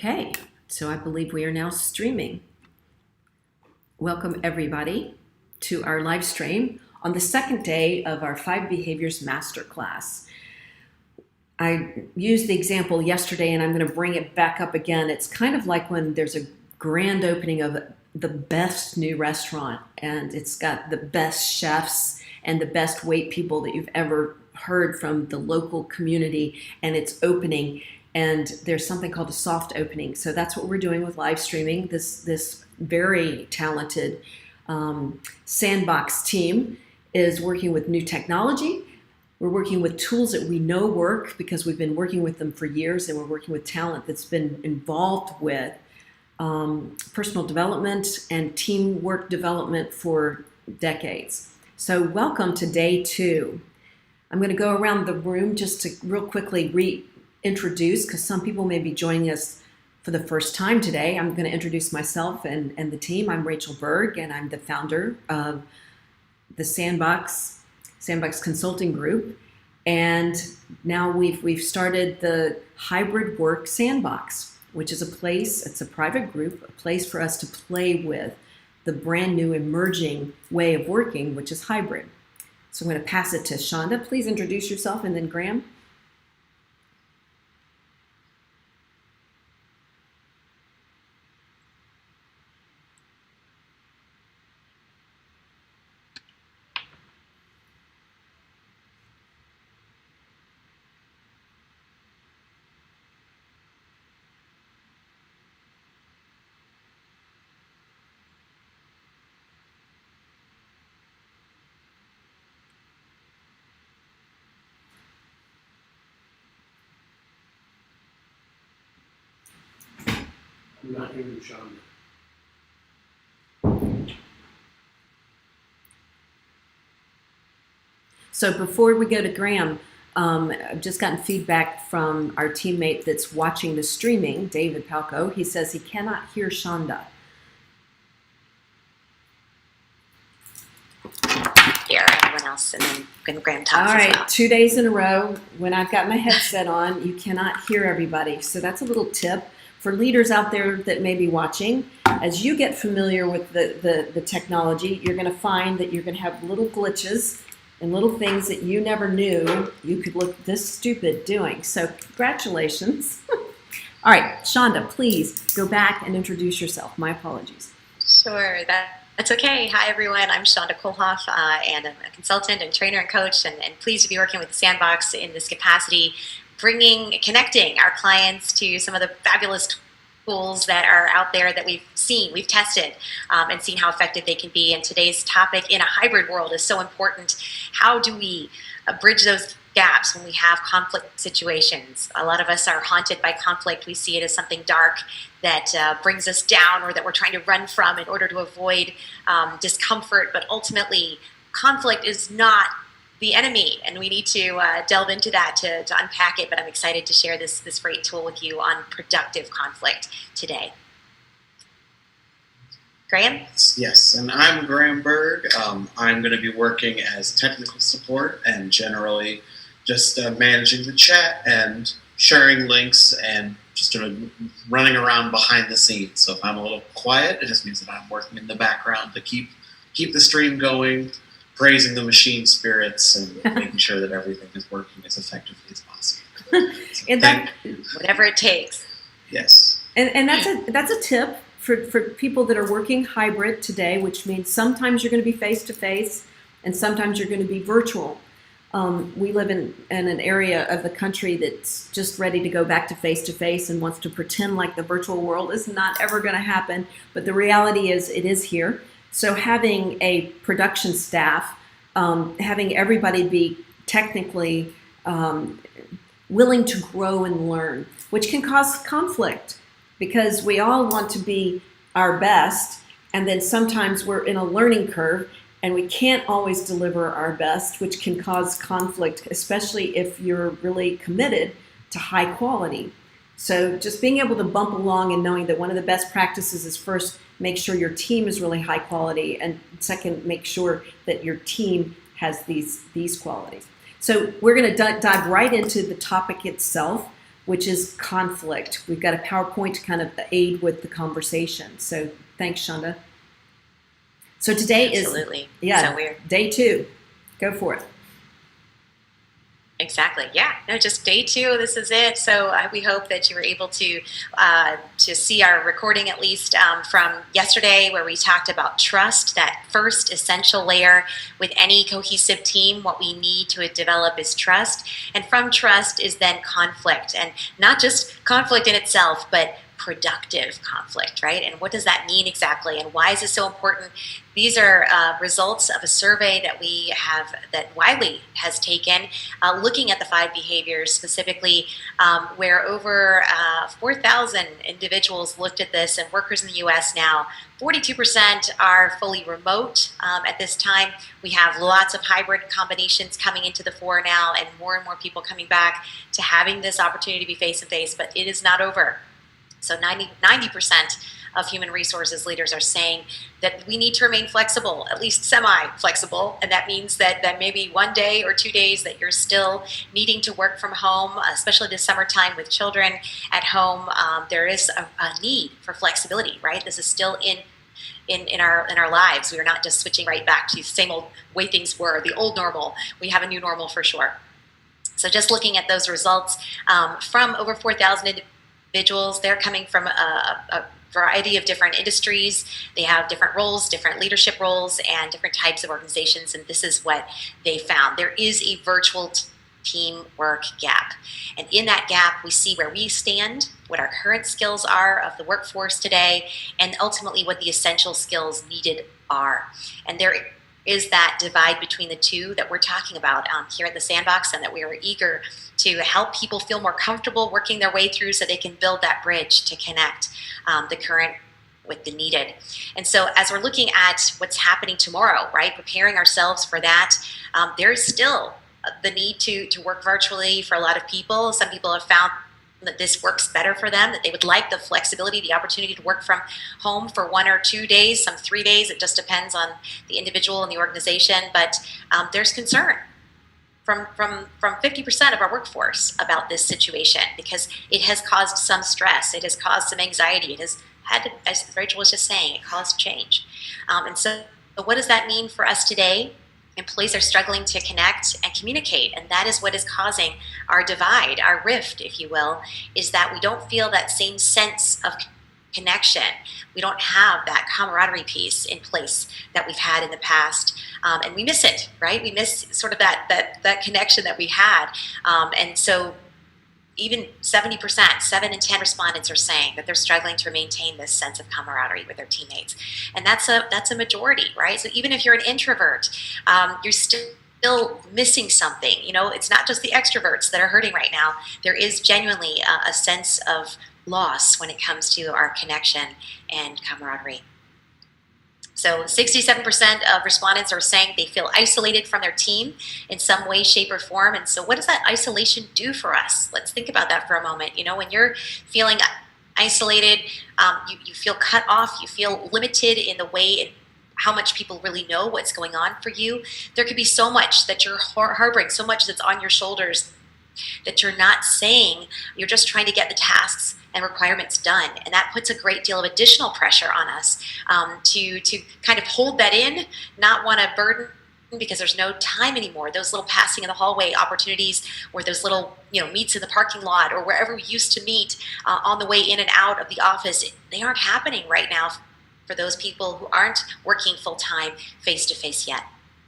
Okay, so I believe we are now streaming. Welcome everybody to our live stream on the second day of our 5 Behaviors Masterclass. I used the example yesterday and I'm going to bring it back up again. It's kind of like when there's a grand opening of the best new restaurant and it's got the best chefs and the best wait people that you've ever heard from the local community, and it's opening. And there's something called a soft opening. So that's what we're doing with live streaming. This very talented Sandbox team is working with new technology. We're working with tools that we know work because we've been working with them for years, and we're working with talent that's been involved with personal development and teamwork development for decades. So welcome to day 2. I'm going to go around the room just to real quickly reintroduce, because some people may be joining us for the first time today. I'm going to introduce myself and the team. I'm Rachel Berg, and I'm the founder of the Sandbox Consulting Group. And now we've started the Hybrid Work Sandbox, which is it's a private group, a place for us to play with the brand new emerging way of working, which is hybrid. So I'm going to pass it to Shonda. Please introduce yourself, and then Graham. I'm not hearing you, Shonda. So before we go to Graham, I've just gotten feedback from our teammate that's watching the streaming, David Palco. He says he cannot hear Shonda. Hear everyone else, and then Graham talks. All right, as well. 2 days in a row, when I've got my headset on, you cannot hear everybody. So that's a little tip for leaders out there that may be watching. As you get familiar with the technology, you're going to find that you're going to have little glitches and little things that you never knew you could look this stupid doing. So congratulations. All right, Shonda, please go back and introduce yourself. My apologies. Sure, that's okay. Hi, everyone. I'm Shonda Kohlhoff, and I'm a consultant and trainer and coach, and pleased to be working with the Sandbox in this capacity, connecting our clients to some of the fabulous tools that are out there that we've tested, and seen how effective they can be. And today's topic in a hybrid world is so important. How do we bridge those gaps when we have conflict situations? A lot of us are haunted by conflict. We see it as something dark that brings us down, or that we're trying to run from in order to avoid discomfort. But ultimately, conflict is not the enemy, and we need to delve into that to unpack it. But I'm excited to share this great tool with you on productive conflict today. Graham? Yes, and I'm Graham Berg. I'm going to be working as technical support and generally just managing the chat and sharing links and just running around behind the scenes. So if I'm a little quiet, it just means that I'm working in the background to keep the stream going, praising the machine spirits, and making sure that everything is working as effectively as possible. So And Whatever it takes. yes. And that's a tip for people that are working hybrid today, which means sometimes you're going to be face-to-face and sometimes you're going to be virtual. We live in an area of the country that's just ready to go back to face-to-face and wants to pretend like the virtual world is not ever going to happen. But the reality is it is here. So having a production staff, having everybody be technically willing to grow and learn, which can cause conflict, because we all want to be our best, and then sometimes we're in a learning curve and we can't always deliver our best, which can cause conflict, especially if you're really committed to high quality. So just being able to bump along and knowing that one of the best practices is, first, make sure your team is really high quality, and second, make sure that your team has these qualities. So we're going to dive right into the topic itself, which is conflict. We've got a PowerPoint to kind of aid with the conversation. So thanks, Shonda. So today Absolutely. is So weird. day 2. Go for it. Exactly. Yeah. No, just day 2. This is it. So we hope that you were able to see our recording at least from yesterday, where we talked about trust, that first essential layer with any cohesive team. What we need to develop is trust, and from trust is then conflict, and not just conflict in itself, but productive conflict, right? And what does that mean exactly? And why is this so important? These are results of a survey that we have, that Wiley has taken, looking at the 5 behaviors specifically, where over 4,000 individuals looked at this, and workers in the U.S. now, 42% are fully remote at this time. We have lots of hybrid combinations coming into the fore now, and more people coming back to having this opportunity to be face-to-face, but it is not over. So 90% of human resources leaders are saying that we need to remain flexible, at least semi-flexible, and that means that maybe 1 day or 2 days that you're still needing to work from home, especially this summertime with children at home. There is a need for flexibility, right? This is still in our lives. We are not just switching right back to the same old way things were, the old normal. We have a new normal for sure. So just looking at those results from over 4,000 individuals, they're coming from a variety of different industries. They have different roles, different leadership roles, and different types of organizations, and this is what they found. There is a virtual teamwork gap, and in that gap we see where we stand, what our current skills are of the workforce today, and ultimately what the essential skills needed are. And there is that divide between the two that we're talking about here at the Sandbox, and that we are eager to help people feel more comfortable working their way through, so they can build that bridge to connect the current with the needed. And so as we're looking at what's happening tomorrow, right, preparing ourselves for that, there's still the need to work virtually for a lot of people. Some people have found that this works better for them, that they would like the flexibility, the opportunity to work from home for 1 or 2 days, some 3 days. It just depends on the individual and the organization. But there's concern from 50% of our workforce about this situation, because it has caused some stress, it has caused some anxiety, it has had to, as Rachel was just saying, it caused change. And so what does that mean for us today? Employees are struggling to connect and communicate, and that is what is causing our divide, our rift, if you will, is that we don't feel that same sense of connection. We don't have that camaraderie piece in place that we've had in the past, and we miss it, right? We miss sort of that connection that we had, and so even 70%, 7 in 10 respondents are saying that they're struggling to maintain this sense of camaraderie with their teammates, and that's a majority, right? So even if you're an introvert, you're still missing something. You know, it's not just the extroverts that are hurting right now. There is genuinely a sense of loss when it comes to our connection and camaraderie. So 67% of respondents are saying they feel isolated from their team in some way, shape, or form. And so what does that isolation do for us? Let's think about that for a moment. You know, when you're feeling isolated, you feel cut off, you feel limited in the way how much people really know what's going on for you. There could be so much that you're harboring, so much that's on your shoulders that you're not saying. You're just trying to get the tasks and requirements done, and that puts a great deal of additional pressure on us to kind of hold that in, not want to burden, because there's no time anymore. Those little passing in the hallway opportunities, or those little meets in the parking lot, or wherever we used to meet on the way in and out of the office, they aren't happening right now for those people who aren't working full-time face-to-face yet.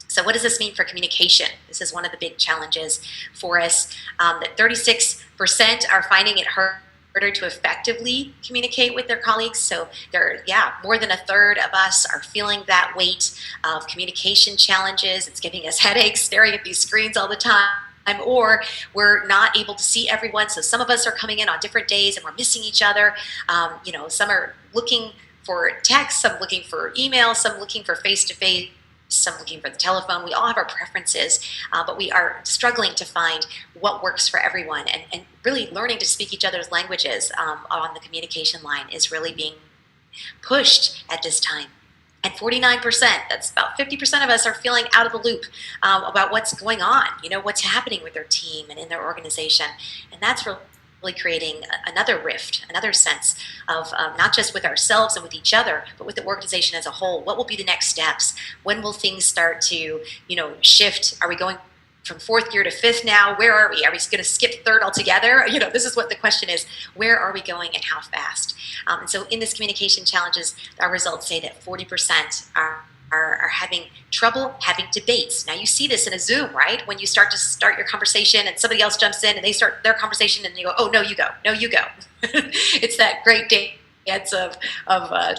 So what does this mean for communication? This is one of the big challenges for us, that 36% are finding it harder to effectively communicate with their colleagues. So more than a third of us are feeling that weight of communication challenges. It's giving us headaches staring at these screens all the time, or we're not able to see everyone. So some of us are coming in on different days and we're missing each other. Some are looking for text, some looking for email, some looking for face-to-face, some looking for the telephone. We all have our preferences, but we are struggling to find what works for everyone, and really learning to speak each other's languages on the communication line is really being pushed at this time. And 49%, that's about 50% of us, are feeling out of the loop about what's going on, what's happening with their team and in their organization. And that's really creating another rift, another sense of not just with ourselves and with each other, but with the organization as a whole. What will be the next steps? When will things start to, shift? Are we going from fourth gear to fifth now? Where are we? Are we going to skip third altogether? This is what the question is. Where are we going and how fast? And so in this communication challenges, our results say that 40% are having trouble having debates. Now you see this in a Zoom, right? When you start your conversation and somebody else jumps in and they start their conversation and you go, oh, no, you go. No, you go. It's that great dance of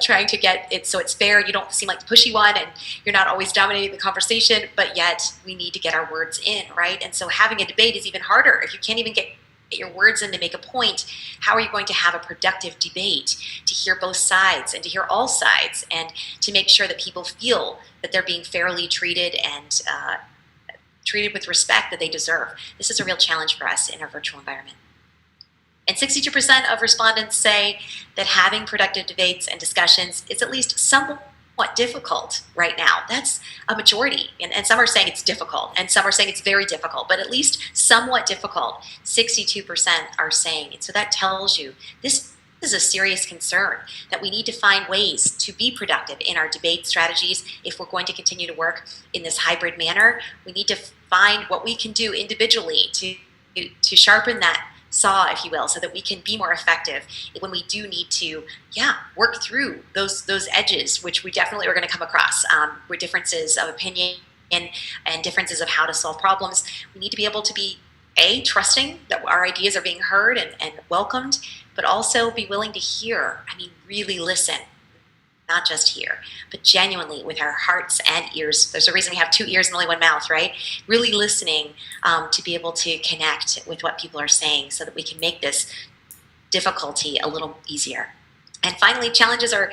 trying to get it so it's fair. You don't seem like the pushy one and you're not always dominating the conversation, but yet we need to get our words in, right? And so having a debate is even harder. If you can't even get your words in to make a point, how are you going to have a productive debate to hear both sides and to hear all sides and to make sure that people feel that they're being fairly treated and treated with respect that they deserve? This is a real challenge for us in our virtual environment. And 62% of respondents say that having productive debates and discussions is at least somewhat difficult right now. That's a majority. And some are saying it's difficult, and some are saying it's very difficult, but at least somewhat difficult. 62% are saying. And so that tells you this is a serious concern, that we need to find ways to be productive in our debate strategies. If we're going to continue to work in this hybrid manner, we need to find what we can do individually to sharpen that saw, if you will, so that we can be more effective when we do need to, work through those edges, which we definitely are going to come across, where differences of opinion and differences of how to solve problems. We need to be able to be, trusting that our ideas are being heard and welcomed, but also be willing to hear. Really listen. Not just hear, but genuinely with our hearts and ears. There's a reason we have two ears and only one mouth, right? Really listening to be able to connect with what people are saying so that we can make this difficulty a little easier. And finally, challenges are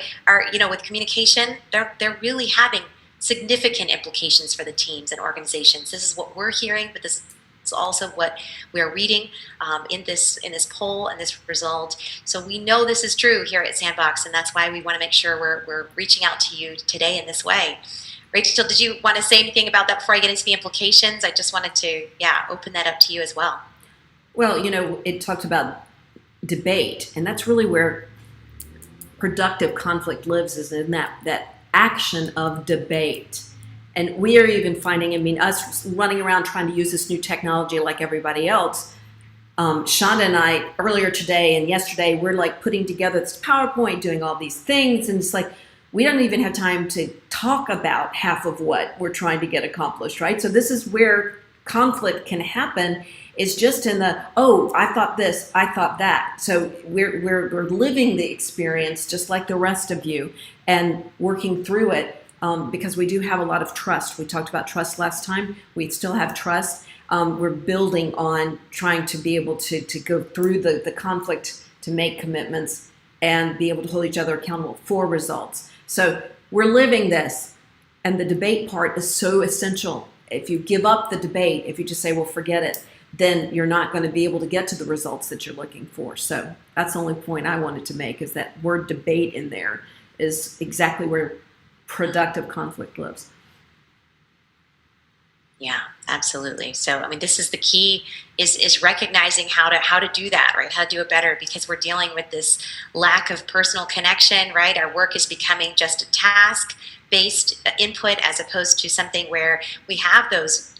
with communication, they're really having significant implications for the teams and organizations. This is what we're hearing, but this is also what we're reading in this poll and this result. So we know this is true here at Sandbox, and that's why we want to make sure we're reaching out to you today in this way. Rachel, did you want to say anything about that before I get into the implications? I just wanted to, open that up to you as well. Well, it talks about debate, and that's really where productive conflict lives, is in that action of debate. And we are even finding, us running around trying to use this new technology like everybody else. Shonda and I, earlier today and yesterday, we're like putting together this PowerPoint, doing all these things. And it's like, we don't even have time to talk about half of what we're trying to get accomplished, right? So this is where conflict can happen, is just in the, I thought this, I thought that. So we're living the experience just like the rest of you and working through it. Because we do have a lot of trust. We talked about trust last time. We still have trust. We're building on trying to be able to go through the conflict to make commitments and be able to hold each other accountable for results. So we're living this, and the debate part is so essential. If you give up the debate, if you just say, well, forget it, then you're not going to be able to get to the results that you're looking for. So that's the only point I wanted to make, is that word debate in there is exactly where productive conflict lives. Yeah, absolutely. So, this is the key, is recognizing how to do that, right? How to do it better, because we're dealing with this lack of personal connection, right? Our work is becoming just a task-based input as opposed to something where we have those,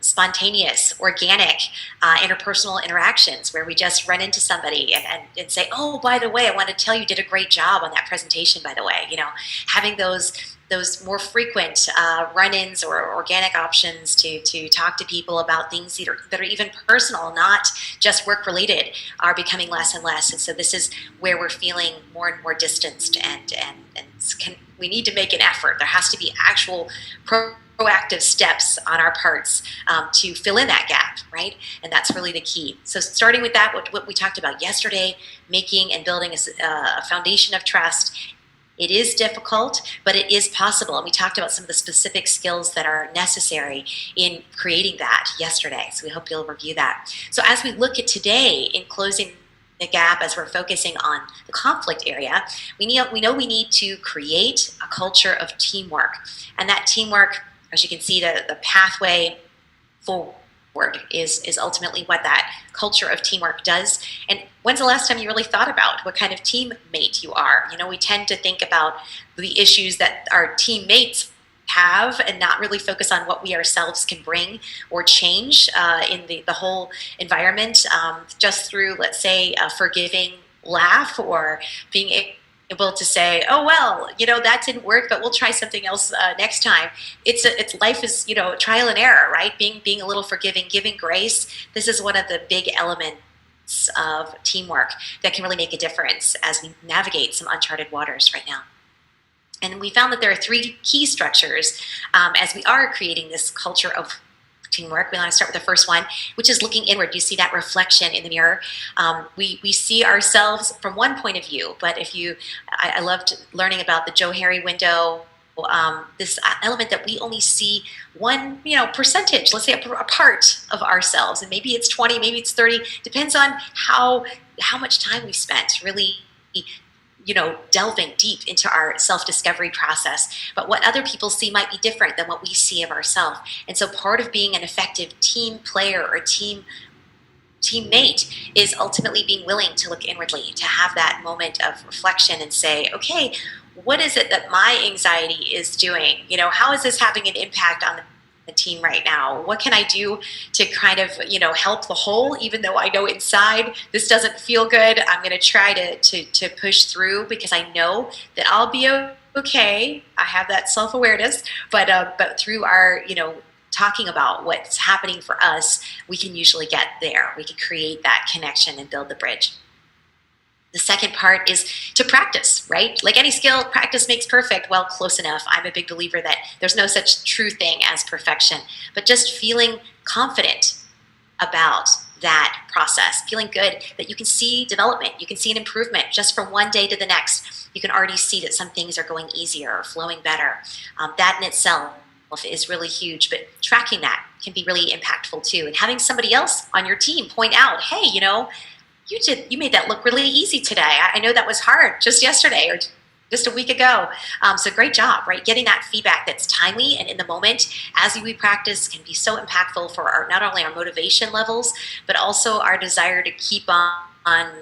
spontaneous, organic, interpersonal interactions where we just run into somebody and say, oh, by the way, I want to tell you did a great job on that presentation, by the way. Having those more frequent run-ins or organic options to talk to people about things that are even personal, not just work-related, are becoming less and less. And so this is where we're feeling more and more distanced, and we need to make an effort. There has to be actual proactive steps on our parts to fill in that gap, right? And that's really the key. So starting with that, what we talked about yesterday, making and building a foundation of trust. It is difficult, but it is possible. And we talked about some of the specific skills that are necessary in creating that yesterday. So we hope you'll review that. So as we look at today in closing the gap, as we're focusing on the conflict area, we know we need to create a culture of teamwork. And that teamwork, as you can see, the pathway is ultimately what that culture of teamwork does. And when's the last time you really thought about what kind of teammate you are? We tend to think about the issues that our teammates have and not really focus on what we ourselves can bring or change in the whole environment, just through, let's say, a forgiving laugh, or being able to say, oh, well, that didn't work, but we'll try something else next time. It's life is, trial and error, right? Being a little forgiving, giving grace. This is one of the big elements of teamwork that can really make a difference as we navigate some uncharted waters right now. And we found that there are 3 key structures as we are creating this culture of teamwork. We want to start with the first one, which is looking inward. You see that reflection in the mirror. We see ourselves from one point of view, but I loved learning about the Joe Harry window, this element that we only see one, percentage, let's say a part of ourselves, and maybe it's 20, maybe it's 30, depends on how much time we spent really delving deep into our self-discovery process. But what other people see might be different than what we see of ourselves. And so part of being an effective team player or teammate is ultimately being willing to look inwardly, to have that moment of reflection and say, okay, what is it that my anxiety is doing? How is this having an impact on the team right now? What can I do to kind of, help the whole, even though I know inside this doesn't feel good? I'm going to try to push through, because I know that I'll be okay. I have that self-awareness, but through our, talking about what's happening for us, we can usually get there. We can create that connection and build the bridge. The second part is to practice, right? Like any skill, practice makes perfect. Well, close enough. I'm a big believer that there's no such true thing as perfection, but just feeling confident about that process, feeling good that you can see development, you can see an improvement just from one day to the next. You can already see that some things are going easier or flowing better. That in itself is really huge, but tracking that can be really impactful too. And having somebody else on your team point out, hey, you made that look really easy today. I know that was hard just yesterday or just a week ago. So great job, right? Getting that feedback that's timely and in the moment as we practice can be so impactful for not only our motivation levels, but also our desire to keep on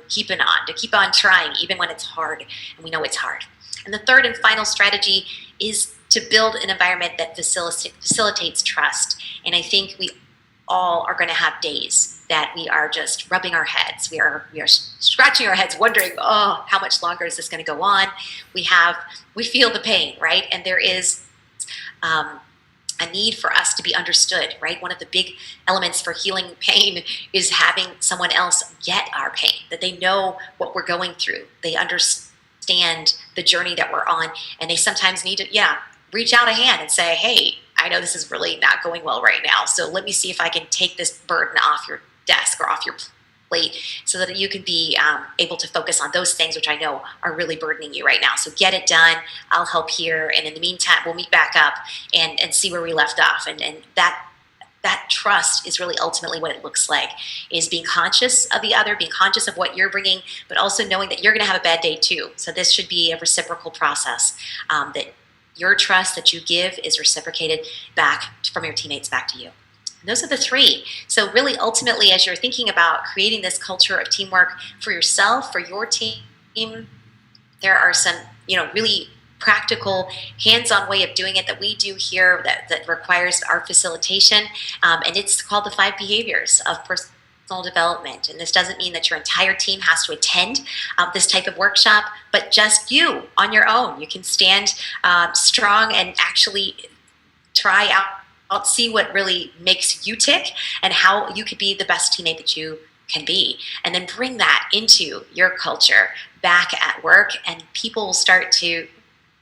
keeping on, to keep on trying, even when it's hard, and we know it's hard. And the third and final strategy is to build an environment that facilitates trust. And I think we all are going to have days that we are just rubbing our heads. We are scratching our heads, wondering, oh, how much longer is this going to go on? We feel the pain, right? And there is a need for us to be understood, right? One of the big elements for healing pain is having someone else get our pain, that they know what we're going through. They understand the journey that we're on, and they sometimes need to, reach out a hand and say, hey, I know this is really not going well right now, so let me see if I can take this burden off your desk or off your plate so that you can be able to focus on those things which I know are really burdening you right now. So get it done. I'll help here, and in the meantime, we'll meet back up and see where we left off. And that trust is really ultimately what it looks like, is being conscious of the other, being conscious of what you're bringing, but also knowing that you're going to have a bad day too. So this should be a reciprocal process, that your trust that you give is reciprocated back from your teammates back to you. And those are the 3. So really, ultimately, as you're thinking about creating this culture of teamwork for yourself, for your team, there are some, really practical, hands-on way of doing it that we do here that requires our facilitation. And it's called the 5 behaviors of personal development. And this doesn't mean that your entire team has to attend this type of workshop, but just you on your own. You can stand strong and actually try out, see what really makes you tick and how you could be the best teammate that you can be. And then bring that into your culture back at work, and people will start to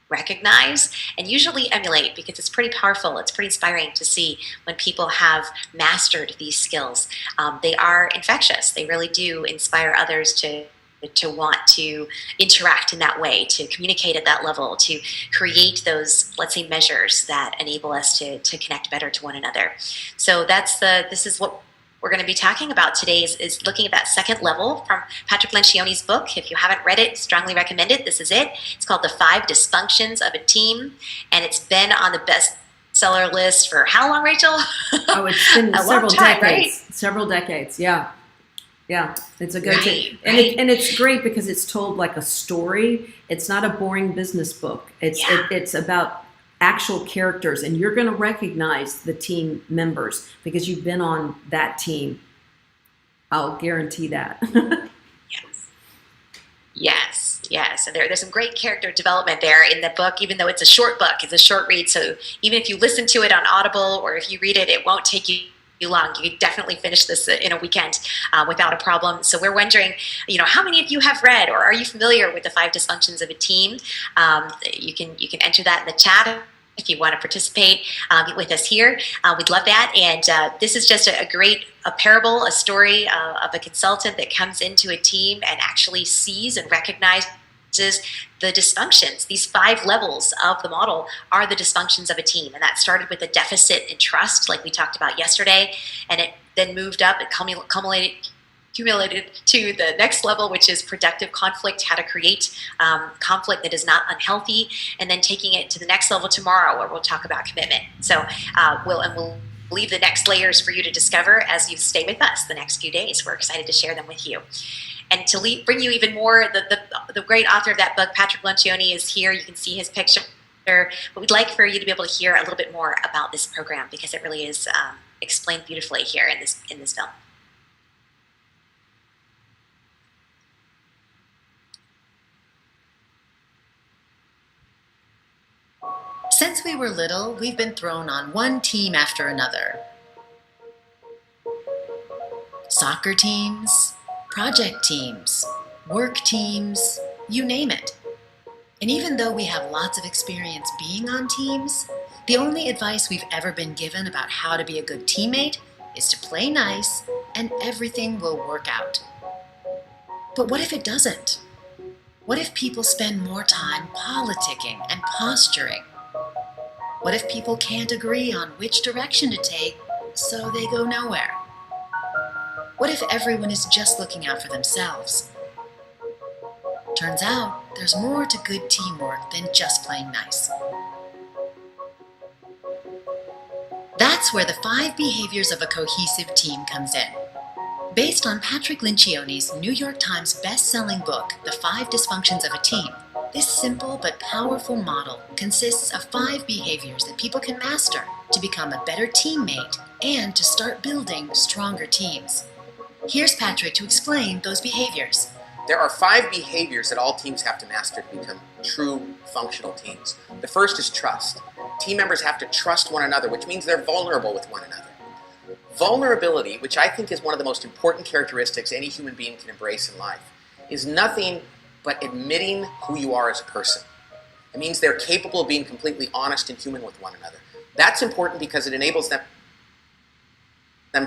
recognize and usually emulate, because it's pretty powerful. It's pretty inspiring to see when people have mastered these skills. They are infectious. They really do inspire others to want to interact in that way, to communicate at that level, to create those, let's say, measures that enable us to connect better to one another. So this is what we're going to be talking about today, is looking at that second level from Patrick Lencioni's book. If you haven't read it, strongly recommend it. This is it. It's called The 5 Dysfunctions of a Team, and it's been on the bestseller list for how long, Rachel? Oh, it's been A several long time, decades. right? Several decades. Yeah. Yeah, it's a go-to. Right, And, right. and it's great because it's told like a story. It's not a boring business book. It's about actual characters, and you're going to recognize the team members because you've been on that team. I'll guarantee that. Yes. Yes. And there's some great character development there in the book, even though it's a short book, it's a short read. So even if you listen to it on Audible or if you read it, it won't take you long. You could definitely finish this in a weekend without a problem. So we're wondering, how many of you have read or are you familiar with the 5 dysfunctions of a team? You can enter that in the chat if you want to participate with us here. We'd love that. And this is just a great parable, a story of a consultant that comes into a team and actually sees and recognizes the dysfunctions. These 5 levels of the model are the dysfunctions of a team. And that started with a deficit in trust, like we talked about yesterday. And it then moved up, it accumulated to the next level, which is productive conflict, how to create conflict that is not unhealthy, and then taking it to the next level tomorrow, where we'll talk about commitment. So we'll leave the next layers for you to discover as you stay with us the next few days. We're excited to share them with you. And to bring you even more, the great author of that book, Patrick Lencioni, is here. You can see his picture. But we'd like for you to be able to hear a little bit more about this program because it really is explained beautifully here in this film. Since we were little, we've been thrown on one team after another. Soccer teams, project teams, work teams, you name it. And even though we have lots of experience being on teams, the only advice we've ever been given about how to be a good teammate is to play nice and everything will work out. But what if it doesn't? What if people spend more time politicking and posturing? What if people can't agree on which direction to take, so they go nowhere? What if everyone is just looking out for themselves? Turns out, there's more to good teamwork than just playing nice. That's where the 5 behaviors of a cohesive team comes in. Based on Patrick Lencioni's New York Times best-selling book, The 5 Dysfunctions of a Team, this simple but powerful model consists of 5 behaviors that people can master to become a better teammate and to start building stronger teams. Here's Patrick to explain those behaviors. There are 5 behaviors that all teams have to master to become true functional teams. The first is trust. Team members have to trust one another, which means they're vulnerable with one another. Vulnerability, which I think is one of the most important characteristics any human being can embrace in life, is nothing but admitting who you are as a person. It means they're capable of being completely honest and human with one another. That's important because it enables them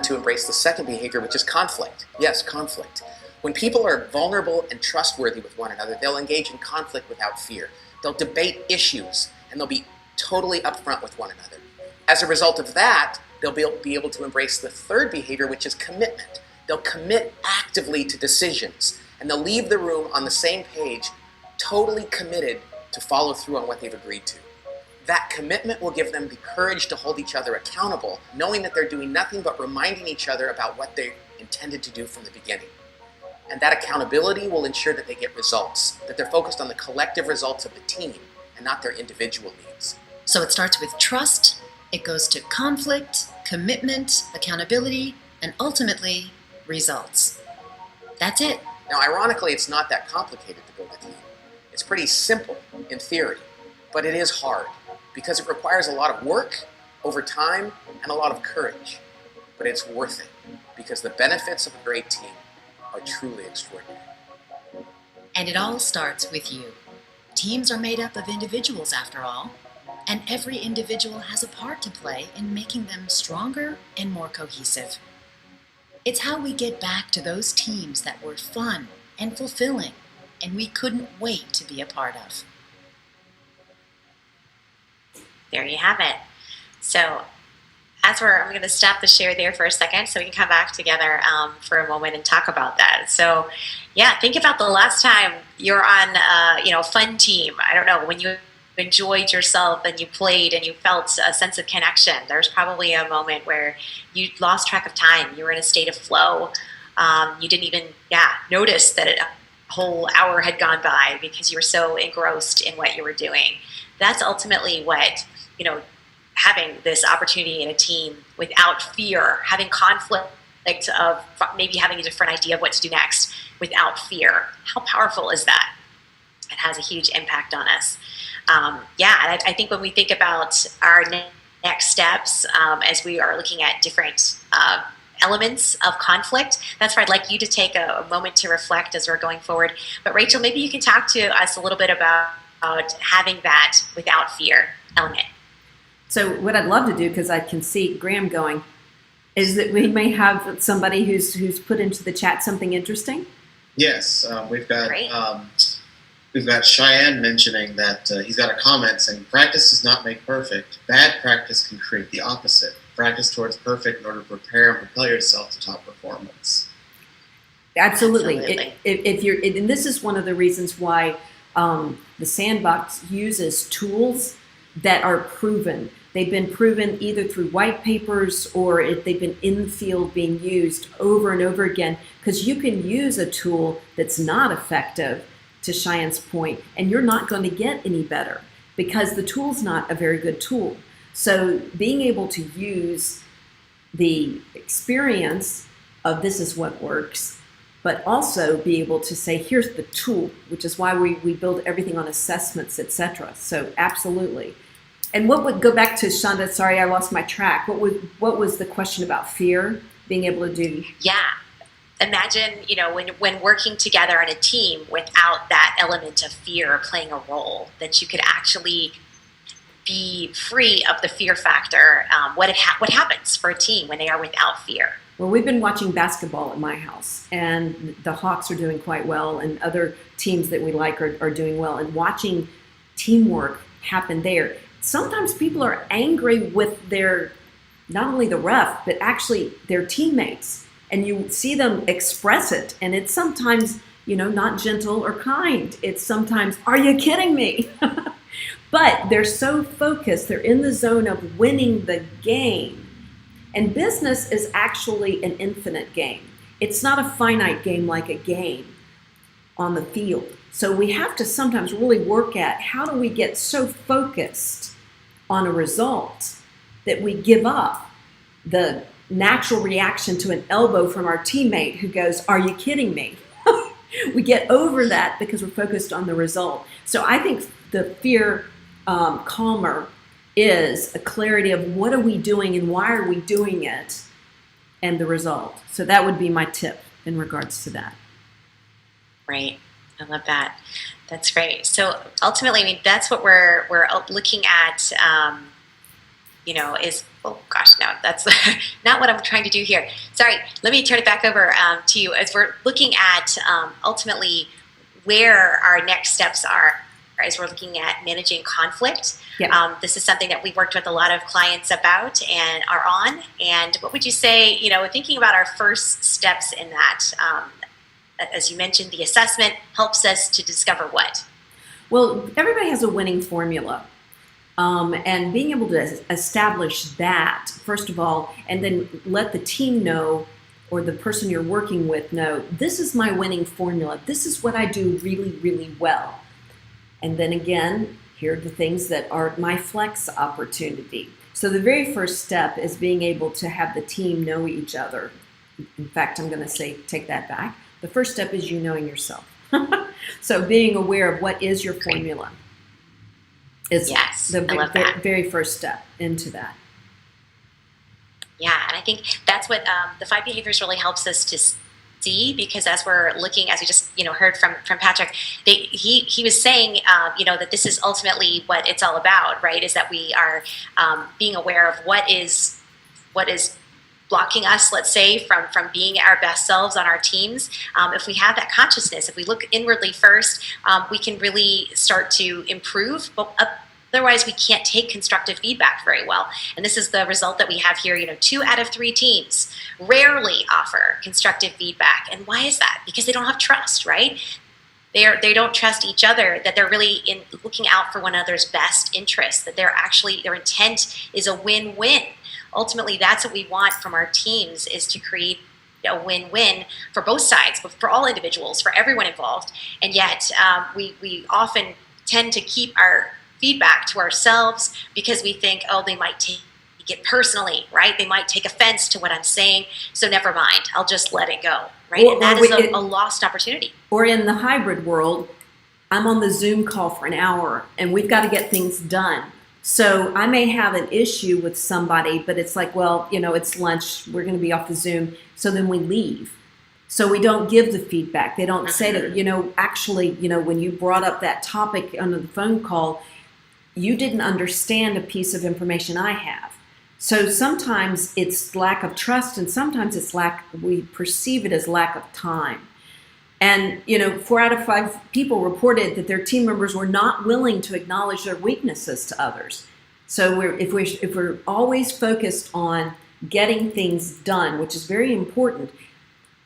to embrace the second behavior, which is conflict. Yes, conflict. When people are vulnerable and trustworthy with one another, they'll engage in conflict without fear. They'll debate issues, and they'll be totally upfront with one another. As a result of that, they'll be able to embrace the third behavior, which is commitment. They'll commit actively to decisions, and they'll leave the room on the same page, totally committed to follow through on what they've agreed to. That commitment will give them the courage to hold each other accountable, knowing that they're doing nothing but reminding each other about what they intended to do from the beginning. And that accountability will ensure that they get results, that they're focused on the collective results of the team and not their individual needs. So it starts with trust, it goes to conflict, commitment, accountability, and ultimately, results. That's it. Now, ironically, it's not that complicated to build a team. It's pretty simple in theory, but it is hard because it requires a lot of work over time and a lot of courage. But it's worth it because the benefits of a great team are truly extraordinary. And it all starts with you. Teams are made up of individuals after all, and every individual has a part to play in making them stronger and more cohesive. It's how we get back to those teams that were fun and fulfilling, and we couldn't wait to be a part of. There you have it. So I'm going to stop the share there for a second so we can come back together for a moment and talk about that. So yeah, think about the last time you're on a fun team. I don't know, when you enjoyed yourself and you played and you felt a sense of connection. There's probably a moment where you lost track of time. You were in a state of flow. You didn't even notice that a whole hour had gone by because you were so engrossed in what you were doing. That's ultimately what, having this opportunity in a team without fear, having conflict of maybe having a different idea of what to do next without fear. How powerful is that? It has a huge impact on us. And I think when we think about our next steps, as we are looking at different elements of conflict, that's where I'd like you to take a moment to reflect as we're going forward. But Rachel, maybe you can talk to us a little bit about having that without fear element. So what I'd love to do, because I can see Graham going, is that we may have somebody who's put into the chat something interesting. Yes, we've got Cheyenne mentioning that he's got a comment saying, practice does not make perfect. Bad practice can create the opposite. Practice towards perfect in order to prepare and propel yourself to top performance. Absolutely. If you're, and this is one of the reasons why the Sandbox uses tools that are proven. They've been proven either through white papers or they've been in the field being used over and over again, because you can use a tool that's not effective, to Cheyenne's point, and you're not going to get any better because the tool's not a very good tool. So being able to use the experience of this is what works, but also be able to say, here's the tool, which is why we build everything on assessments, etc. So absolutely. And what would go back to Shonda? Sorry, I lost my track. What was the question about fear? Being able to do? Yeah, imagine when working together in a team without that element of fear playing a role, that you could actually be free of the fear factor. What happens for a team when they are without fear? Well, we've been watching basketball at my house, and the Hawks are doing quite well, and other teams that we like are doing well, and watching teamwork happen there. Sometimes people are angry with not only the ref, but actually their teammates. And you see them express it. And it's sometimes, not gentle or kind. It's sometimes, are you kidding me? But they're so focused. They're in the zone of winning the game. And business is actually an infinite game. It's not a finite game like a game on the field. So we have to sometimes really work at how do we get so focused on a result that we give up the natural reaction to an elbow from our teammate who goes, are you kidding me? We get over that because we're focused on the result. So I think the fear calmer is a clarity of what are we doing and why are we doing it and the result. So that would be my tip in regards to that. Right. I love that. That's great. So ultimately, that's what we're looking at, is, oh gosh, no, that's not what I'm trying to do here. Sorry, let me turn it back over to you as we're looking at ultimately where our next steps are as we're looking at managing conflict. Yeah. This is something that we've worked with a lot of clients about and are on. And what would you say, thinking about our first steps in that, as you mentioned, the assessment helps us to discover what? Well, everybody has a winning formula. And being able to establish that, first of all, and then let the team know or the person you're working with know, this is my winning formula. This is what I do really, really well. And then again, here are the things that are my flex opportunity. So the very first step is being able to have the team know each other. In fact, I'm going to say, take that back. The first step is you knowing yourself. So being aware of what is your formula is the very first step into that. Yeah, and I think that's what the 5 behaviors really helps us to see, because as we're looking, as we just heard from Patrick, he was saying that this is ultimately what it's all about, right? Is that we are being aware of what is blocking us, let's say, from being our best selves on our teams. If we have that consciousness, if we look inwardly first, we can really start to improve. But otherwise, we can't take constructive feedback very well. And this is the result that we have here. 2 out of 3 teams rarely offer constructive feedback. And why is that? Because they don't have trust, right? They don't trust each other, that they're really looking out for one another's best interests, that they're actually, their intent is a win-win. Ultimately, that's what we want from our teams, is to create a win-win for both sides, but for all individuals, for everyone involved. And yet we often tend to keep our feedback to ourselves because we think, oh, they might take it personally, right? They might take offense to what I'm saying, so never mind, I'll just let it go, right? And that is a lost opportunity. Or in the hybrid world, I'm on the Zoom call for an hour and we've got to get things done. So I may have an issue with somebody, but it's like, well, it's lunch, we're going to be off the Zoom. So then we leave. So we don't give the feedback. They don't say that, actually, when you brought up that topic on the phone call, you didn't understand a piece of information I have. So sometimes it's lack of trust, and sometimes it's we perceive it as lack of time. And 4 out of 5 people reported that their team members were not willing to acknowledge their weaknesses to others. So if we're always focused on getting things done, which is very important,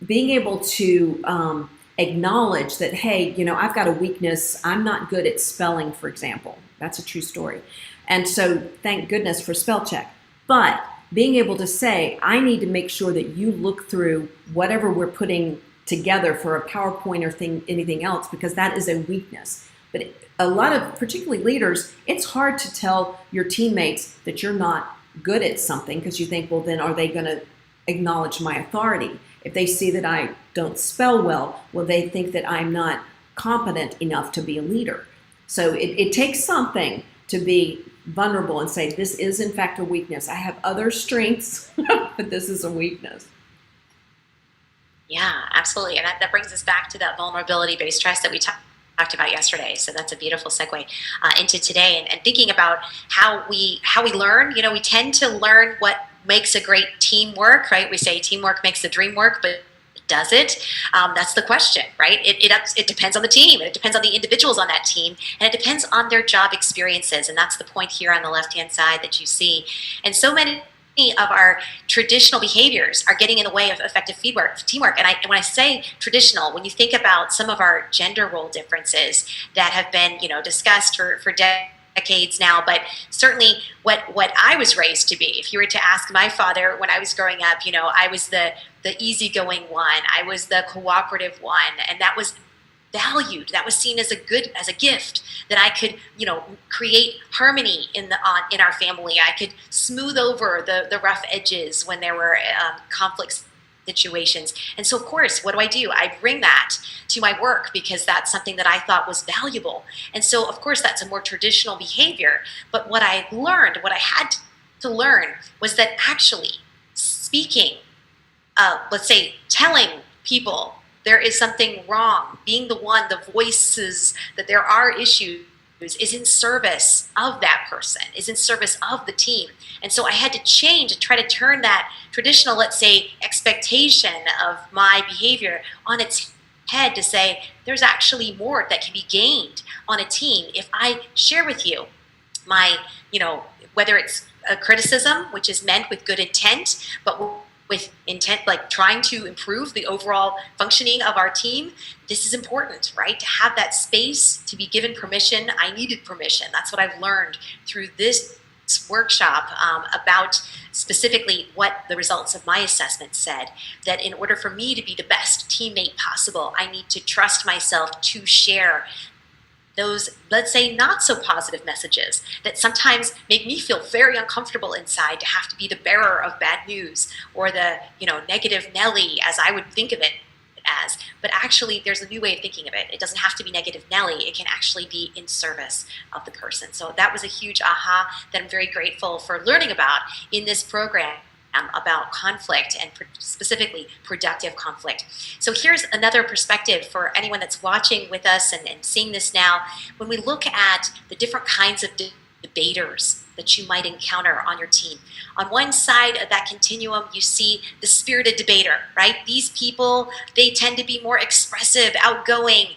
being able to acknowledge that, hey, I've got a weakness. I'm not good at spelling, for example. That's a true story. And so thank goodness for spell check. But being able to say, I need to make sure that you look through whatever we're putting together for a PowerPoint or anything else, because that is a weakness. But a lot of, particularly leaders, it's hard to tell your teammates that you're not good at something, because you think, well, then are they going to acknowledge my authority? If they see that I don't spell well, will they think that I'm not competent enough to be a leader? So it takes something to be vulnerable and say, this is in fact a weakness. I have other strengths, but this is a weakness. Yeah, absolutely. And that brings us back to that vulnerability-based trust that we talked about yesterday. So that's a beautiful segue into today, and thinking about how we learn. We tend to learn what makes a great teamwork, right? We say teamwork makes the dream work, but does it? That's the question, right? It depends on the team, and it depends on the individuals on that team, and it depends on their job experiences. And that's the point here on the left-hand side that you see. And so many of our traditional behaviors are getting in the way of effective teamwork. And when I say traditional, when you think about some of our gender role differences that have been, discussed for decades now, but certainly what I was raised to be. If you were to ask my father when I was growing up, I was the easygoing one, I was the cooperative one, and that was valued. That was seen as a gift, that I could, create harmony in our family. I could smooth over the rough edges when there were conflict situations. And so, of course, what do? I bring that to my work because that's something that I thought was valuable. And so, of course, that's a more traditional behavior. But what I had to learn was that actually speaking, let's say, telling people there is something wrong, being the voices that there are issues, is in service of that person, is in service of the team. And so I had to change and try to turn that traditional, let's say, expectation of my behavior on its head to say, there's actually more that can be gained on a team if I share with you my, whether it's a criticism, which is meant with good intent, but with intent, like trying to improve the overall functioning of our team. This is important, right? To have that space, to be given permission. I needed permission. That's what I've learned through this workshop about specifically what the results of my assessment said, that in order for me to be the best teammate possible, I need to trust myself to share those, let's say, not so positive messages that sometimes make me feel very uncomfortable inside, to have to be the bearer of bad news, or the negative Nelly, as I would think of it as. But actually, there's a new way of thinking of it. It doesn't have to be negative Nelly. It can actually be in service of the person. So that was a huge aha that I'm very grateful for learning about in this program about conflict, and specifically productive conflict. So here's another perspective for anyone that's watching with us and seeing this now. When we look at the different kinds of debaters that you might encounter on your team, on one side of that continuum, you see the spirited debater, right? These people, they tend to be more expressive, outgoing.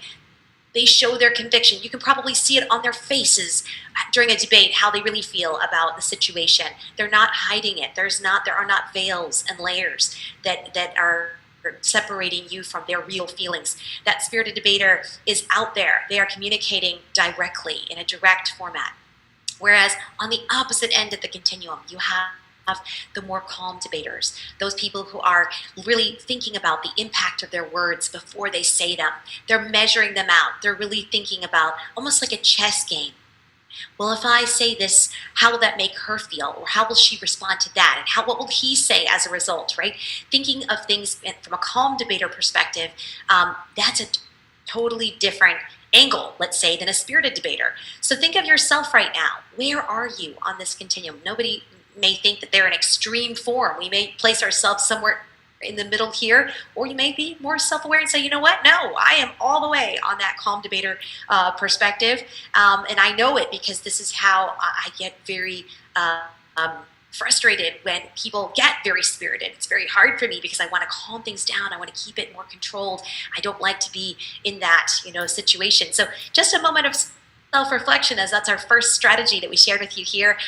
They show their conviction. You can probably see it on their faces during a debate, how they really feel about the situation. They're not hiding it. There are not veils and layers that are separating you from their real feelings. That spirited debater is out there. They are communicating directly in a direct format. Whereas on the opposite end of the continuum, you have the more calm debaters, those people who are really thinking about the impact of their words before they say them. They're measuring them out. They're really thinking about almost like a chess game. Well, if I say this, how will that make her feel? Or how will she respond to that? And what will he say as a result, right? Thinking of things from a calm debater perspective, that's a totally different angle, let's say, than a spirited debater. So think of yourself right now. Where are you on this continuum? Nobody may think that they're an extreme form. We may place ourselves somewhere in the middle here, or you may be more self-aware and say, you know what, no, I am all the way on that calm debater perspective, and I know it because this is how I get very frustrated when people get very spirited. It's very hard for me because I want to calm things down. I want to keep it more controlled. I don't like to be in that, situation. So just a moment of self-reflection, as that's our first strategy that we shared with you here,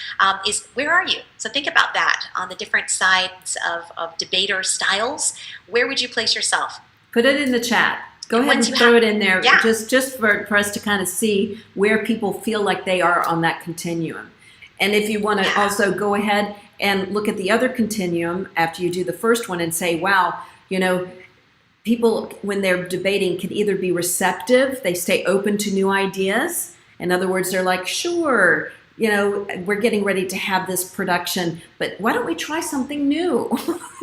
is where are you? So think about that on the different sides of debater styles. Where would you place yourself? Put it in the chat. Go ahead and throw it in there, just for us to kind of see where people feel like they are on that continuum. And if you want to also go ahead and look at the other continuum after you do the first one and say, wow, people, when they're debating, can either be receptive, they stay open to new ideas. In other words, they're like, sure, we're getting ready to have this production, but why don't we try something new?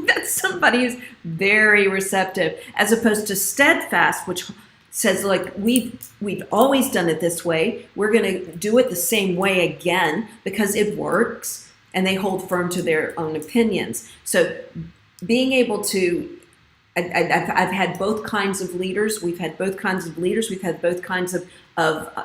That's somebody who's very receptive, as opposed to steadfast, which says, like, we've always done it this way. We're going to do it the same way again because it works, and they hold firm to their own opinions. So being able to, I've had both kinds of leaders. We've had both kinds of leaders. We've had both kinds of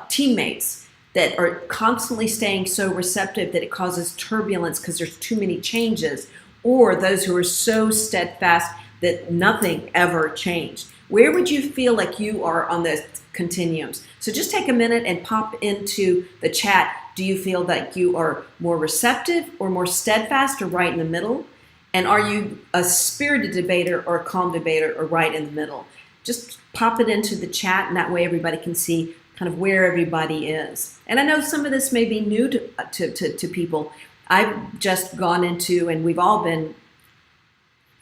teammates that are constantly staying so receptive that it causes turbulence because there's too many changes, or those who are so steadfast that nothing ever changed. Where would you feel like you are on the continuums? So just take a minute and pop into the chat. Do you feel like you are more receptive or more steadfast, or right in the middle? And are you a spirited debater or a calm debater, or right in the middle? Just pop it into the chat, and that way everybody can see kind of where everybody is. And I know some of this may be new to people. I've just gone into, and we've all been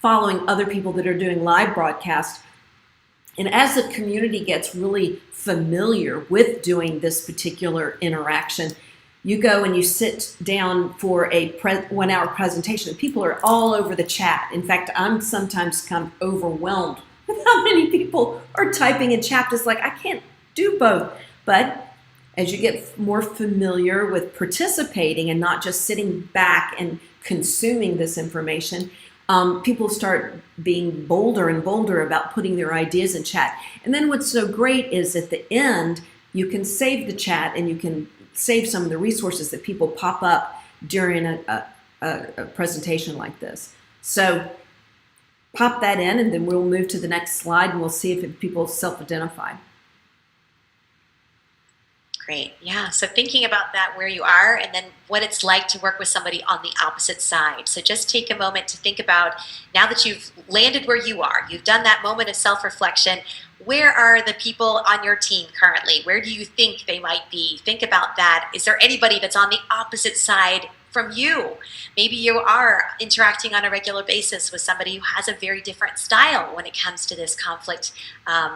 following other people that are doing live broadcasts. And as the community gets really familiar with doing this particular interaction, you go and you sit down for a 1-hour presentation, and people are all over the chat. In fact, I'm sometimes kind of overwhelmed with how many people are typing in chat. It's like, I can't do both. But as you get more familiar with participating and not just sitting back and consuming this information, people start being bolder and bolder about putting their ideas in chat. And then what's so great is at the end, you can save the chat, and you can save some of the resources that people pop up during a presentation like this. So pop that in, and then we'll move to the next slide, and we'll see if people self-identify. Great. Yeah. So thinking about that, where you are, and then what it's like to work with somebody on the opposite side. So just take a moment to think about, now that you've landed where you are, you've done that moment of self-reflection, where are the people on your team currently? Where do you think they might be? Think about that. Is there anybody that's on the opposite side from you? Maybe you are interacting on a regular basis with somebody who has a very different style when it comes to this conflict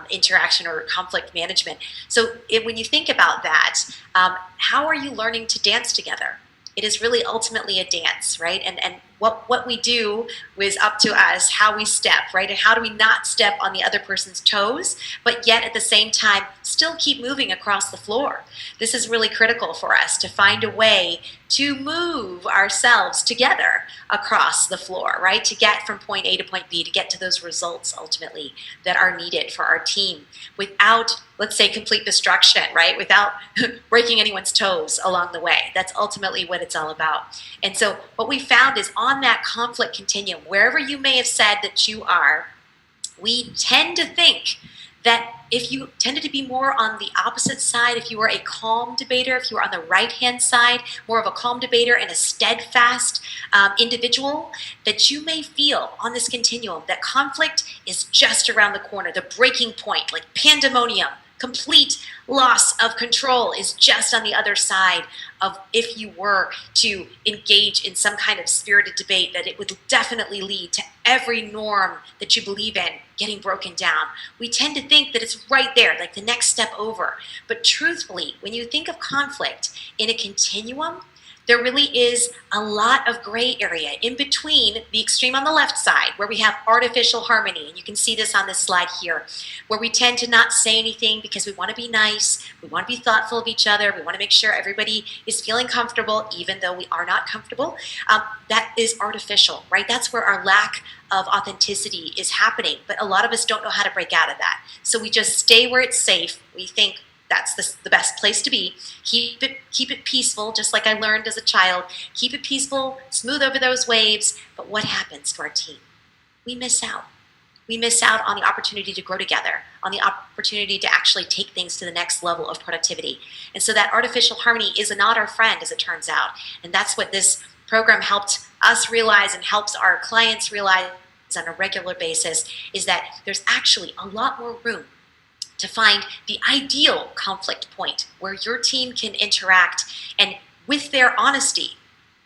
interaction or conflict management. So when you think about that, how are you learning to dance together? It is really ultimately a dance, right? And what we do is up to us, how we step, right? And how do we not step on the other person's toes, but yet at the same time still keep moving across the floor. This is really critical for us, to find a way to move ourselves together across the floor, right? To get from point A to point B, to get to those results ultimately that are needed for our team without, let's say, complete destruction, right? Without breaking anyone's toes along the way. That's ultimately what it's all about. And so what we found is, on that conflict continuum, wherever you may have said that you are, we tend to think that if you tended to be more on the opposite side, if you were a calm debater, if you were on the right-hand side, more of a calm debater and a steadfast individual, that you may feel on this continuum that conflict is just around the corner, the breaking point, like pandemonium, complete loss of control is just on the other side of if you were to engage in some kind of spirited debate, that it would definitely lead to every norm that you believe in getting broken down. We tend to think that it's right there, like the next step over. But truthfully, when you think of conflict in a continuum, there really is a lot of gray area in between the extreme on the left side, where we have artificial harmony, and you can see this on this slide here, where we tend to not say anything because we want to be nice, we want to be thoughtful of each other, we want to make sure everybody is feeling comfortable, even though we are not comfortable. That is artificial, right? That's where our lack of authenticity is happening, but a lot of us don't know how to break out of that. So we just stay where it's safe. We think that's the best place to be. Keep it peaceful, just like I learned as a child. Keep it peaceful, smooth over those waves. But what happens to our team? We miss out. We miss out on the opportunity to grow together, on the opportunity to actually take things to the next level of productivity. And so that artificial harmony is not our friend, as it turns out. And that's what this program helped us realize and helps our clients realize on a regular basis, is that there's actually a lot more room to find the ideal conflict point where your team can interact and with their honesty,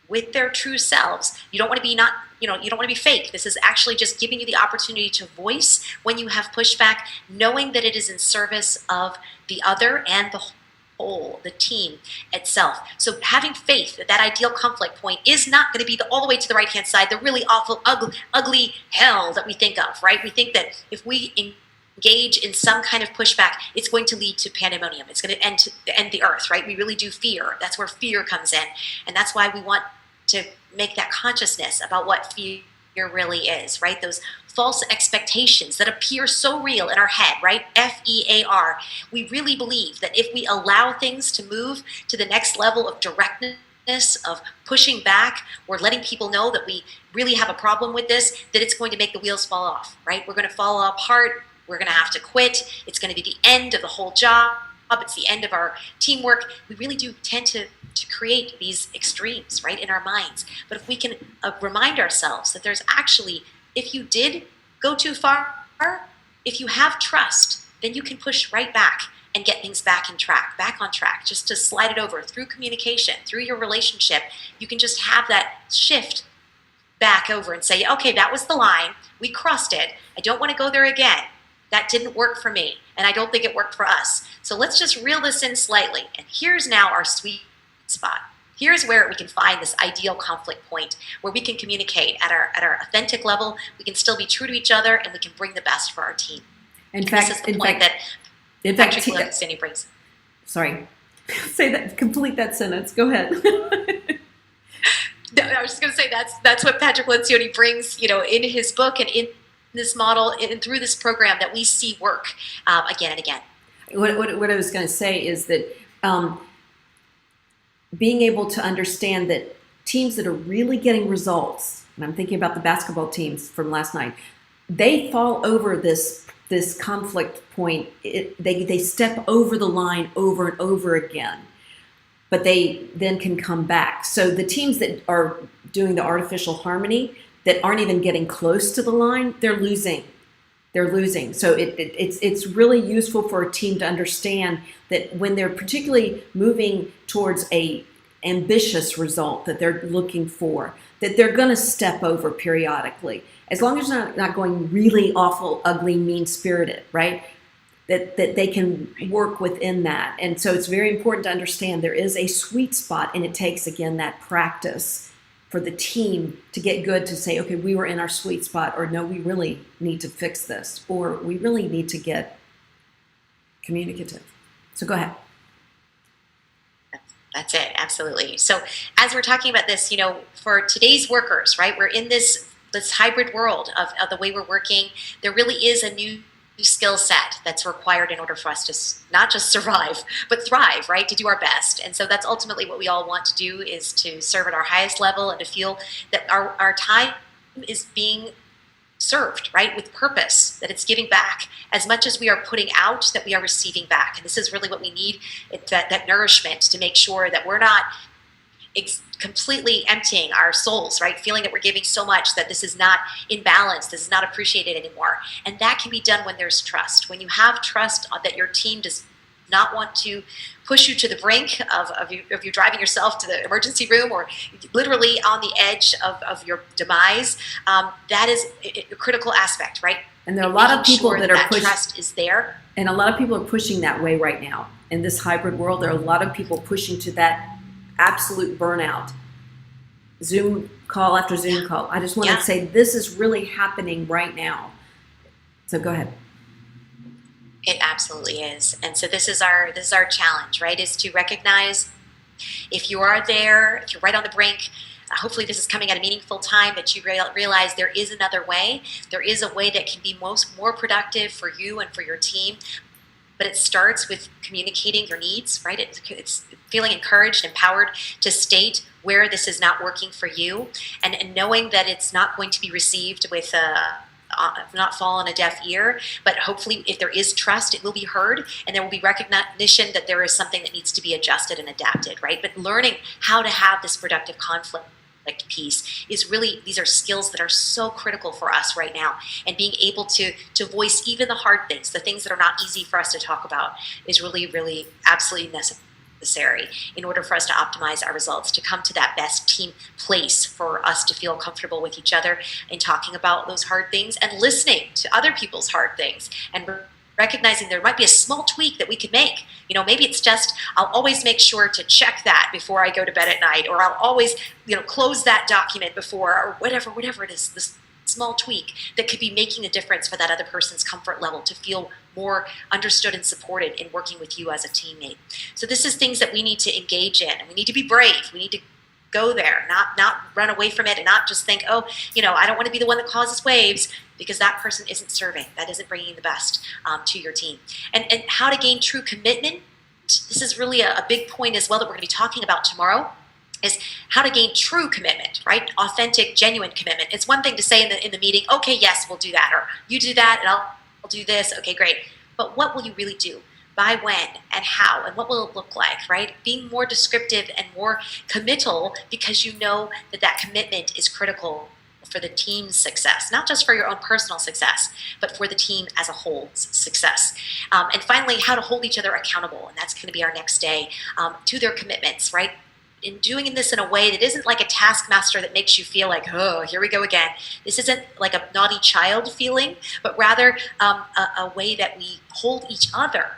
with their true selves. You don't want to be you don't want to be fake. This is actually just giving you the opportunity to voice when you have pushback, knowing that it is in service of the other and the whole, the team itself. So having faith that that ideal conflict point is not going to be all the way to the right-hand side, the really awful, ugly hell that we think of, right? We think that if we engage in some kind of pushback, it's going to lead to pandemonium. It's going to end the earth, right? We really do fear. That's where fear comes in. And that's why we want to make that consciousness about what fear really is, right? Those false expectations that appear so real in our head, right? FEAR. We really believe that if we allow things to move to the next level of directness, of pushing back, or letting people know that we really have a problem with this, that it's going to make the wheels fall off, right? We're going to fall apart. We're going to have to quit. It's going to be the end of the whole job. It's the end of our teamwork. We really do tend to create these extremes, right, in our minds. But if we can remind ourselves that there's actually, if you did go too far, if you have trust, then you can push right back and get things back on track, just to slide it over through communication, through your relationship. You can just have that shift back over and say, okay, that was the line. We crossed it. I don't want to go there again. That didn't work for me, and I don't think it worked for us. So let's just reel this in slightly. And here's now our sweet spot. Here's where we can find this ideal conflict point where we can communicate at our authentic level. We can still be true to each other, and we can bring the best for our team. In fact, this is the point that Patrick Lencioni brings. Sorry, say that. Complete that sentence. Go ahead. No, I was just going to say that's what Patrick Lencioni brings, in his book and in this model and through this program that we see work again and again. What I was going to say is that being able to understand that teams that are really getting results, and I'm thinking about the basketball teams from last night, they fall over this conflict point. They step over the line over and over again, but they then can come back. So the teams that are doing the artificial harmony, that aren't even getting close to the line, they're losing. So it's really useful for a team to understand that when they're particularly moving towards a ambitious result that they're looking for, that they're going to step over periodically, as long as they're not going really awful, ugly, mean-spirited, right? That they can work within that. And so it's very important to understand there is a sweet spot, and it takes, again, that practice for the team to get good, to say, okay, we were in our sweet spot, or no, we really need to fix this, or we really need to get communicative. So go ahead. That's it, absolutely. So as we're talking about this, for today's workers, right, we're in this hybrid world of the way we're working. There really is a new skill set that's required in order for us to not just survive, but thrive, right? To do our best. And so that's ultimately what we all want to do, is to serve at our highest level and to feel that our time is being served, right, with purpose, that it's giving back as much as we are putting out, that we are receiving back. And this is really what we need, that nourishment, to make sure that we're not completely emptying our souls, right? Feeling that we're giving so much that this is not in balance, this is not appreciated anymore. And that can be done when there's trust. When you have trust that your team does not want to push you to the brink of you driving yourself to the emergency room, or literally on the edge of your demise, that is a critical aspect, right? And there are a lot of people sure that are pushing. Trust is there. And a lot of people are pushing that way right now. In this hybrid world, there are a lot of people pushing to that absolute burnout. Zoom call after Zoom call. I just want to say this is really happening right now. So go ahead. It absolutely is. And so this is our challenge, right? Is to recognize if you are there, if you're right on the brink, hopefully this is coming at a meaningful time, that you realize there is another way. There is a way that can be more productive for you and for your team. But it starts with communicating your needs, right? It's feeling encouraged, empowered to state where this is not working for you, and knowing that it's not going to be received with not fall on a deaf ear, but hopefully if there is trust, it will be heard, and there will be recognition that there is something that needs to be adjusted and adapted, right? But learning how to have this productive conflict piece is really, these are skills that are so critical for us right now, and being able to voice even the hard things, the things that are not easy for us to talk about, is really, really absolutely necessary in order for us to optimize our results, to come to that best team place for us to feel comfortable with each other in talking about those hard things and listening to other people's hard things, and recognizing there might be a small tweak that we could make. You know, maybe it's just, I'll always make sure to check that before I go to bed at night, or I'll always, close that document before, or whatever it is, this small tweak that could be making a difference for that other person's comfort level, to feel more understood and supported in working with you as a teammate. So this is things that we need to engage in, and we need to be brave. We need to go there, not run away from it, and not just think, I don't want to be the one that causes waves, because that person isn't serving, that isn't bringing the best to your team. And how to gain true commitment, this is really a big point as well that we're going to be talking about tomorrow, is how to gain true commitment, right? Authentic, genuine commitment. It's one thing to say in the meeting, okay, yes, we'll do that, or you do that, and I'll do this, okay, great. But what will you really do? By when and how, and what will it look like, right? Being more descriptive and more committal, because you know that commitment is critical for the team's success, not just for your own personal success, but for the team as a whole's success. And finally, how to hold each other accountable, and that's going to be our next day, to their commitments, right? In doing this in a way that isn't like a taskmaster that makes you feel like, oh, here we go again. This isn't like a naughty child feeling, but rather a way that we hold each other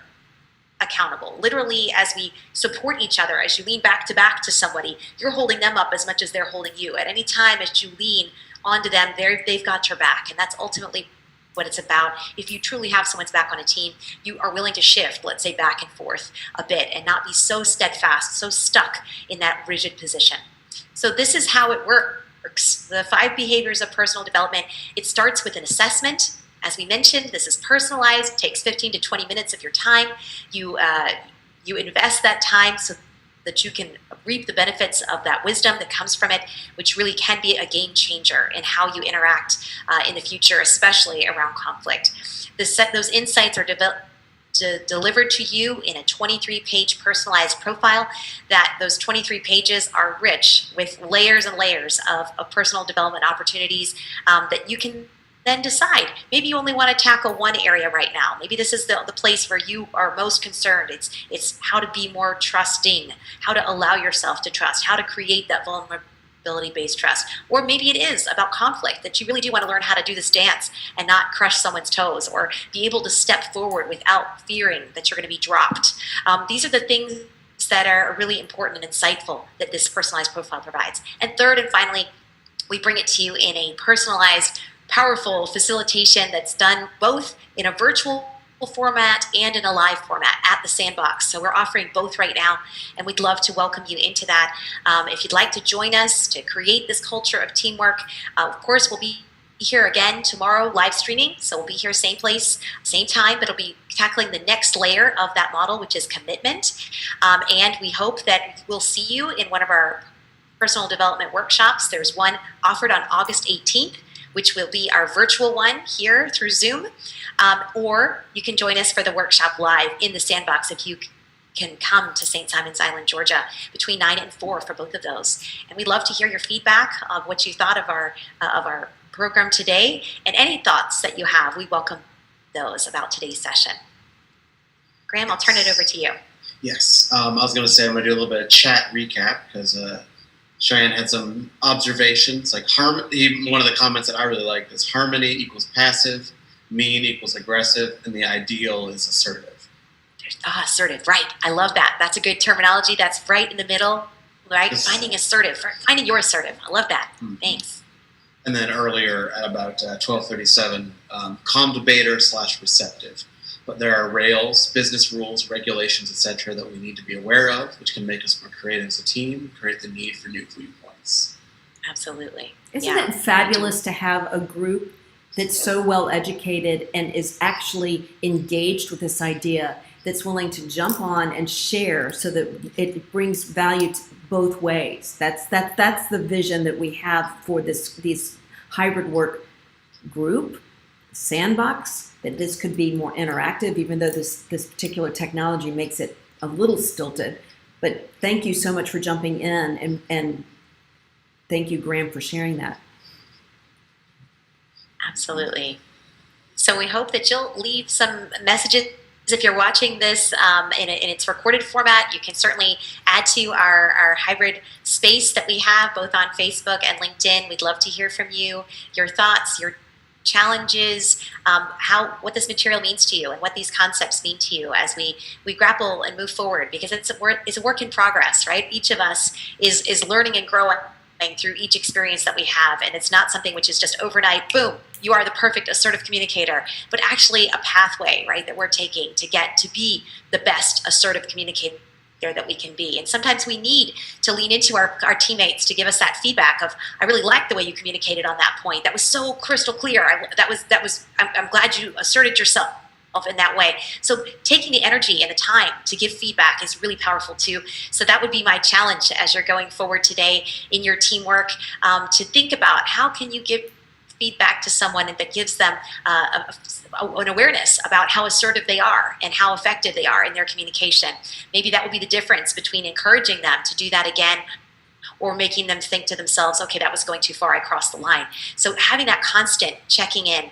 accountable. Literally, as we support each other, as you lean back to somebody, you're holding them up as much as they're holding you. At any time as you lean onto them, they've got your back, and that's ultimately what it's about. If you truly have someone's back on a team, you are willing to shift, let's say, back and forth a bit, and not be so steadfast, so stuck in that rigid position. So this is how it works. The 5 behaviors of personal development. It starts with an assessment. As we mentioned, this is personalized, takes 15 to 20 minutes of your time. You invest that time so that you can reap the benefits of that wisdom that comes from it, which really can be a game changer in how you interact in the future, especially around conflict. Those insights are delivered to you in a 23-page personalized profile. That those 23 pages are rich with layers and layers of personal development opportunities that you can then decide. Maybe you only want to tackle one area right now. Maybe this is the place where you are most concerned. It's how to be more trusting, how to allow yourself to trust, how to create that vulnerability-based trust. Or maybe it is about conflict, that you really do want to learn how to do this dance and not crush someone's toes, or be able to step forward without fearing that you're going to be dropped. These are the things that are really important and insightful that this personalized profile provides. And third and finally, we bring it to you in a personalized, powerful facilitation that's done both in a virtual format and in a live format at the Sandbox. So we're offering both right now, and we'd love to welcome you into that. If you'd like to join us to create this culture of teamwork, of course, we'll be here again tomorrow live streaming. So we'll be here same place, same time, but it'll be tackling the next layer of that model, which is commitment. And we hope that we'll see you in one of our personal development workshops. There's one offered on August 18th, which will be our virtual one here through Zoom, or you can join us for the workshop live in the Sandbox if you can come to St. Simon's Island, Georgia, between 9 and 4 for both of those. And we'd love to hear your feedback of what you thought of our program today, and any thoughts that you have. We welcome those about today's session. Graham, I'll turn it over to you. Yes, I was going to say I'm going to do a little bit of chat recap because Cheyenne had some observations. Like one of the comments that I really liked is harmony equals passive, mean equals aggressive, and the ideal is assertive. Assertive, right. I love that. That's a good terminology. That's right in the middle, right? Finding your assertive. I love that. Mm-hmm. Thanks. And then earlier at about 12:37, calm debater / receptive. But there are rails, business rules, regulations, etc. that we need to be aware of, which can make us more creative as a team, create the need for new viewpoints. Absolutely. Isn't it fabulous to have a group that's so well educated and is actually engaged with this idea, that's willing to jump on and share so that it brings value to both ways? That's the vision that we have for this hybrid work group, Sandbox, that this could be more interactive, even though this particular technology makes it a little stilted. But thank you so much for jumping in, and thank you, Graham, for sharing that. Absolutely. So we hope that you'll leave some messages. If you're watching this in its recorded format, you can certainly add to our hybrid space that we have both on Facebook and LinkedIn. We'd love to hear from you, your thoughts, your challenges, what this material means to you, and what these concepts mean to you as we grapple and move forward, because it's a work in progress, right? Each of us is learning and growing through each experience that we have, and it's not something which is just overnight, boom, you are the perfect assertive communicator, but actually a pathway, right, that we're taking to get to be the best assertive communicator that we can be. And sometimes we need to lean into our teammates to give us that feedback of, I really like the way you communicated on that point. That was so crystal clear. I'm glad you asserted yourself in that way. So taking the energy and the time to give feedback is really powerful too. So that would be my challenge as you're going forward today in your teamwork, to think about how can you give feedback to someone that gives them an awareness about how assertive they are and how effective they are in their communication. Maybe that would be the difference between encouraging them to do that again or making them think to themselves, okay, that was going too far, I crossed the line. So having that constant checking in,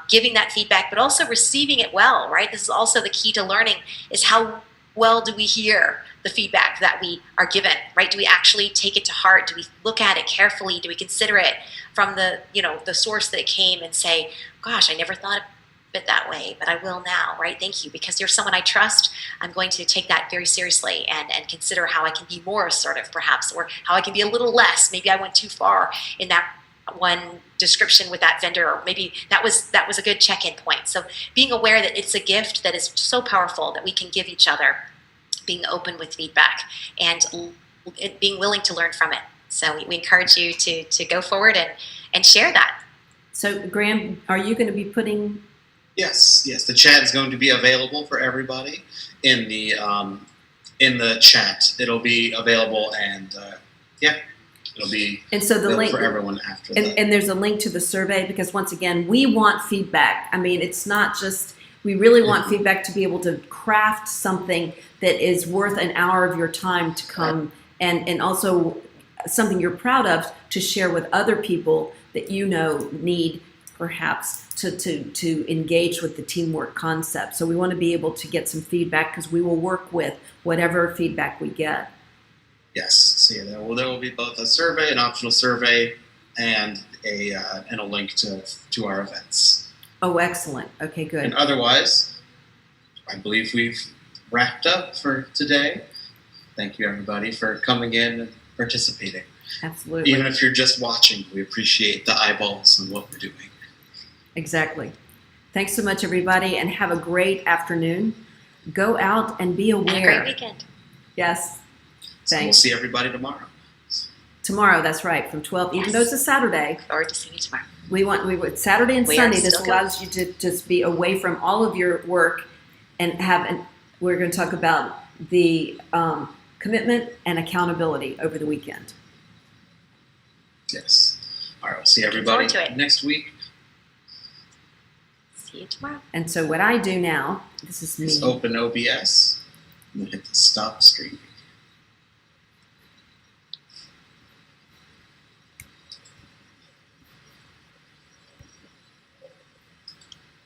giving that feedback, but also receiving it well, right? This is also the key to learning, is how well do we hear the feedback that we are given, right? Do we actually take it to heart? Do we look at it carefully? Do we consider it from the source that it came and say, gosh, I never thought of it that way, but I will now, right? Thank you, because you're someone I trust. I'm going to take that very seriously and consider how I can be more assertive perhaps, or how I can be a little less. Maybe I went too far in that one description with that vendor, or maybe that was a good check-in point. So being aware that it's a gift that is so powerful that we can give each other, being open with feedback and being willing to learn from it. So we encourage you to go forward and share that. So Graham, are you going to be putting... Yes. The chat is going to be available for everybody in the chat. It'll be available, and it'll be link for everyone after that. And there's a link to the survey, because once again, we want feedback. I mean, it's not just, we really want feedback to be able to craft something that is worth an hour of your time to come, and also something you're proud of to share with other people that need perhaps to engage with the teamwork concept. So we want to be able to get some feedback, because we will work with whatever feedback we get. Yes. So there will be both a survey, an optional survey, and a link to our events. Oh, excellent. Okay, good. And otherwise, I believe we've wrapped up for today. Thank you, everybody, for coming in and participating. Absolutely. Even if you're just watching, we appreciate the eyeballs on what we're doing. Exactly. Thanks so much, everybody, and have a great afternoon. Go out and be aware. And a great weekend. Yes. Thanks. So we'll see everybody tomorrow. Tomorrow, that's right, from 12, even though it's a Saturday. Look forward to seeing you tomorrow. We want Saturday and Sunday. This allows you to just be away from all of your work and we're going to talk about the commitment and accountability over the weekend. Yes. All right, we'll see Looking everybody forward to it. next week. See you tomorrow. And so what I do now, this is me. Is open OBS and hit the stop streaming.